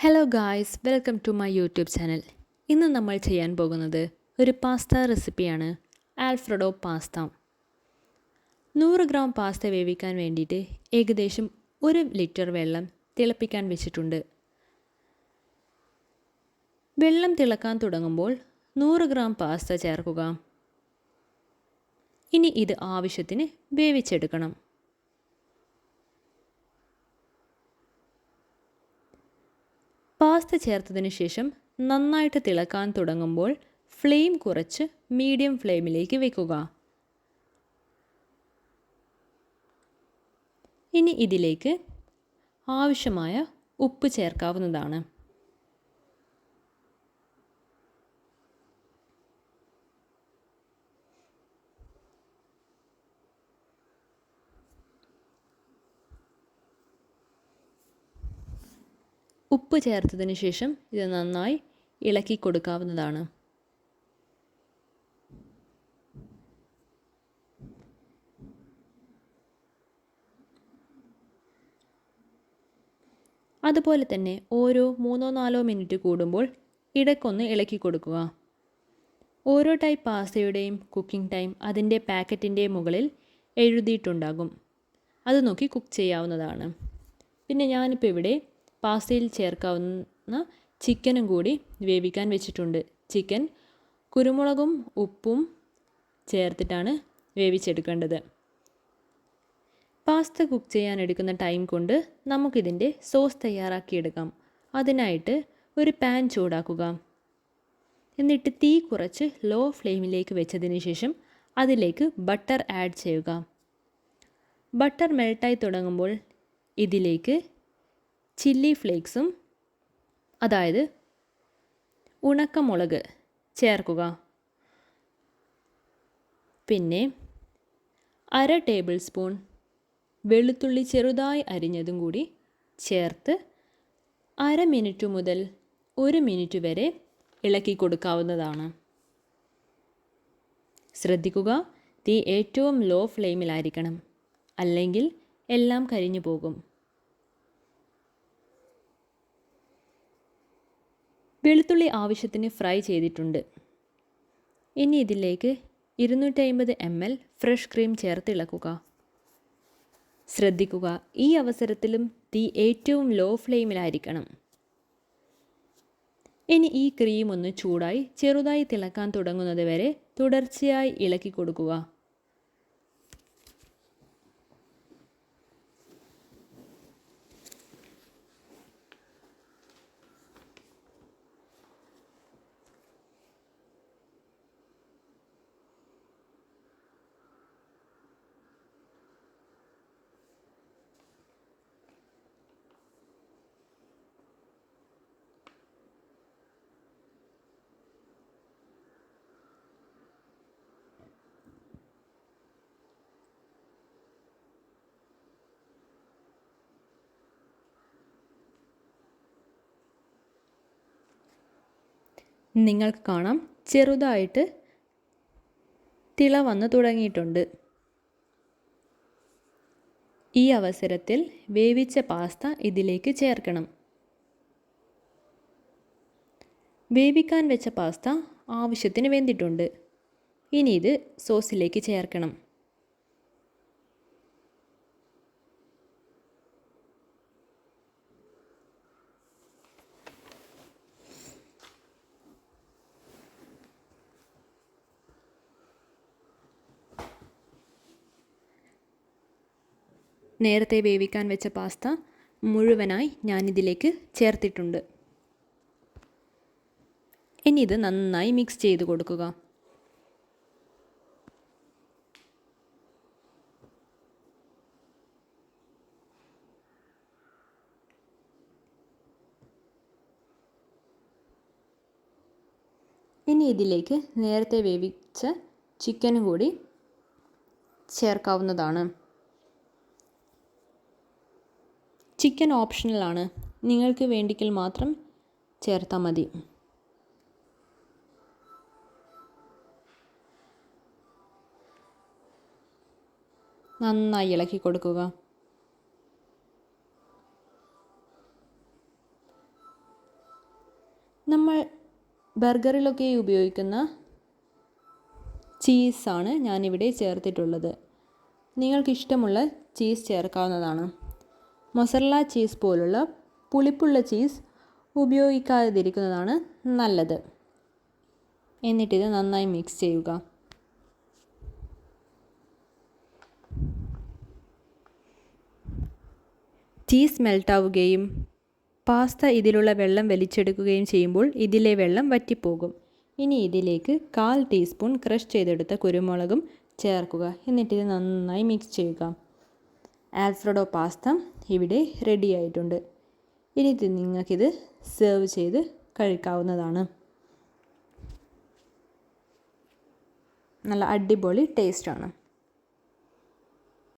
Hello guys, welcome to my YouTube channel. ഇന്ന് നമ്മൾ ചെയ്യാൻ പോകുന്നത് ഒരു പാസ്ത റെസിപ്പിയാണ്. Alfredo pasta. 100 ഗ്രാം പാസ്ത വേവിക്കാൻ വേണ്ടിയിട്ട് ഏകദേശം 1 ലിറ്റർ വെള്ളം തിളപ്പിക്കാൻ വെച്ചിട്ടുണ്ട്. വെള്ളം തിളക്കാൻ തുടങ്ങുമ്പോൾ 100 ഗ്രാം പാസ്ത ചേർക്കുക. ഇനി ഇത് ആവശ്യത്തിന് വേവിച്ചെടുക്കണം. പാസ്ത ചേർത്തതിന് ശേഷം നന്നായിട്ട് തിളക്കാൻ തുടങ്ങുമ്പോൾ ഫ്ലെയിം കുറച്ച് മീഡിയം ഫ്ലെയിമിലേക്ക് വെക്കുക. ഇനി ഇതിലേക്ക് ആവശ്യമായ ഉപ്പ് ചേർക്കാവുന്നതാണ്. ഉപ്പ് ചേർത്തതിന് ശേഷം ഇത് നന്നായി ഇളക്കി കൊടുക്കാവുന്നതാണ്. അതുപോലെ തന്നെ ഓരോ 3-4 മിനിറ്റ് കൂടുമ്പോൾ ഇടയ്ക്കൊന്ന് ഇളക്കി കൊടുക്കുക. ഓരോ ടൈപ്പ് പാസ്തയുടെയും കുക്കിംഗ് ടൈം അതിൻ്റെ പാക്കറ്റിൻ്റെ മുകളിൽ എഴുതിയിട്ടുണ്ടാകും. അത് നോക്കി കുക്ക് ചെയ്യാവുന്നതാണ്. പിന്നെ ഞാനിപ്പോൾ ഇവിടെ പാസ്തയിൽ ചേർക്കാവുന്ന ചിക്കനും കൂടി വേവിക്കാൻ വെച്ചിട്ടുണ്ട്. ചിക്കൻ കുരുമുളകും ഉപ്പും ചേർത്തിട്ടാണ് വേവിച്ചെടുക്കേണ്ടത്. പാസ്ത കുക്ക് ചെയ്യാൻ എടുക്കുന്ന ടൈം കൊണ്ട് നമുക്കിതിൻ്റെ സോസ് തയ്യാറാക്കിയെടുക്കാം. അതിനായിട്ട് ഒരു പാൻ ചൂടാക്കുക. എന്നിട്ട് തീ കുറച്ച് ലോ ഫ്ലെയിമിലേക്ക് വെച്ചതിന് ശേഷം അതിലേക്ക് ബട്ടർ ആഡ് ചെയ്യുക. ബട്ടർ മെൽട്ടായി തുടങ്ങുമ്പോൾ ഇതിലേക്ക് ചില്ലി ഫ്ലേക്സും അതായത് ഉണക്കമുളക് ചേർക്കുക. പിന്നെ 1/2 ടേബിൾ സ്പൂൺ വെളുത്തുള്ളി ചെറുതായി അരിഞ്ഞതും കൂടി ചേർത്ത് 1/2 മിനിറ്റ് മുതൽ 1 മിനിറ്റ് വരെ ഇളക്കി കൊടുക്കാവുന്നതാണ്. ശ്രദ്ധിക്കുക, തീ ഏറ്റവും ലോ ഫ്ലെയിമിലായിരിക്കണം, അല്ലെങ്കിൽ എല്ലാം കരിഞ്ഞു പോകും. വെളുത്തുള്ളി ആവശ്യത്തിന് ഫ്രൈ ചെയ്തിട്ടുണ്ട്. ഇനി ഇതിലേക്ക് 250 ml ഫ്രഷ് ക്രീം ചേർത്ത് ഇളക്കുക. ശ്രദ്ധിക്കുക, ഈ അവസരത്തിലും തീ ഏറ്റവും ലോ ഫ്ലെയിമിലായിരിക്കണം. ഇനി ഈ ക്രീം ഒന്ന് ചൂടായി ചെറുതായി തിളക്കാൻ തുടങ്ങുന്നത് വരെ തുടർച്ചയായി ഇളക്കി കൊടുക്കുക. നിങ്ങൾക്ക് കാണാം, ചെറുതായിട്ട് തിള വന്ന് തുടങ്ങിയിട്ടുണ്ട്. ഈ അവസരത്തിൽ വേവിച്ച പാസ്ത ഇതിലേക്ക് ചേർക്കണം. വേവിക്കാൻ വെച്ച പാസ്ത ആവശ്യത്തിന് വെന്തിട്ടുണ്ട്. ഇനി ഇത് സോസിലേക്ക് ചേർക്കണം. നേരത്തെ വേവിക്കാൻ വെച്ച പാസ്ത മുഴുവനായി ഞാനിതിലേക്ക് ചേർത്തിട്ടുണ്ട്. ഇനി ഇത് നന്നായി മിക്സ് ചെയ്ത് കൊടുക്കുക. ഇനി ഇതിലേക്ക് നേരത്തെ വേവിച്ച ചിക്കനും കൂടി ചേർക്കാവുന്നതാണ്. ചിക്കൻ ഓപ്ഷണലാണ്, നിങ്ങൾക്ക് വേണ്ടിയെങ്കിൽ മാത്രം ചേർത്താൽ മതി. നന്നായി ഇളക്കി കൊടുക്കുക. നമ്മൾ ബർഗറിലൊക്കെ ഉപയോഗിക്കുന്ന ചീസാണ് ഞാനിവിടെ ചേർത്തിട്ടുള്ളത്. നിങ്ങൾക്കിഷ്ടമുള്ള ചീസ് ചേർക്കാവുന്നതാണ്. മൊസറല്ല ചീസ് പോലുള്ള പുളിപ്പുള്ള ചീസ് ഉപയോഗിക്കാതിരിക്കുന്നതാണ് നല്ലത്. എന്നിട്ടിത് നന്നായി മിക്സ് ചെയ്യുക. ചീസ് മെൽട്ടാവുകയും പാസ്ത ഇതിലുള്ള വെള്ളം വലിച്ചെടുക്കുകയും ചെയ്യുമ്പോൾ ഇതിലെ വെള്ളം വറ്റിപ്പോകും. ഇനി ഇതിലേക്ക് 1/4 ടീസ്പൂൺ ക്രഷ് ചെയ്തെടുത്ത കുരുമുളകും ചേർക്കുക. എന്നിട്ടിത് നന്നായി മിക്സ് ചെയ്യുക. ആൽഫ്രഡോ പാസ്ത ഇവിടെ റെഡി ആയിട്ടുണ്ട്. ഇനി നിങ്ങൾക്കിത് സെർവ് ചെയ്ത് കഴിക്കാവുന്നതാണ്. നല്ല അടിപൊളി ടേസ്റ്റാണ്.